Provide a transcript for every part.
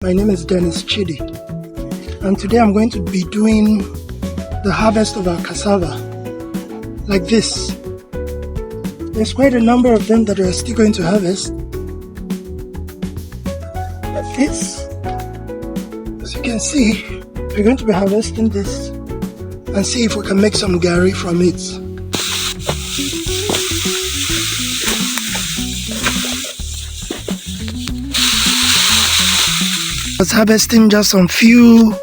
My name is Dennis Chidi, and today I'm going to be doing the harvest of our cassava like this. There's quite a number of them that we're still going to harvest. Like this, as you can see, we're going to be harvesting this and see if we can make some Gari from it. I was harvesting just some few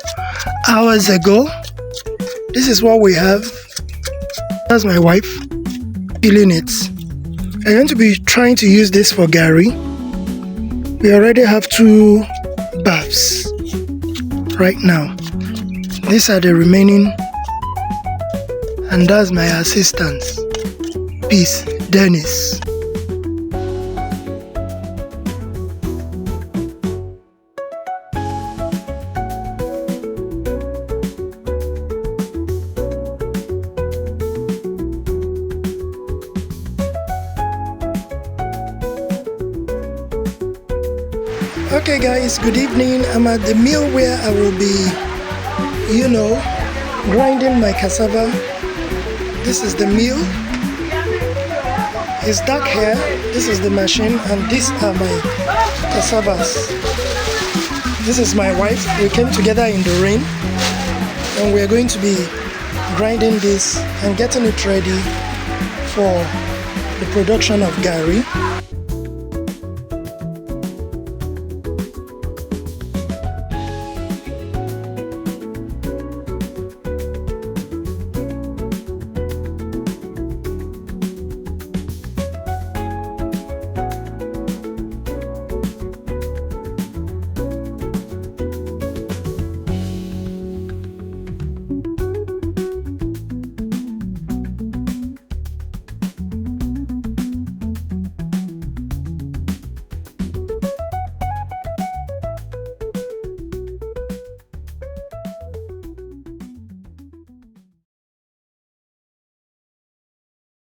hours ago. This is what we have. That's my wife peeling it. I'm going to be trying to use this for Gari. We already have 2 baths right now. These are the remaining, and that's my assistant. Peace, Dennis. Okay guys, good evening. I'm at the mill where I will be, grinding my cassava. This is the mill. It's dark here. This is the machine, and these are my cassavas. This is my wife. We came together in the rain, and we're going to be grinding this and getting it ready for the production of Gari.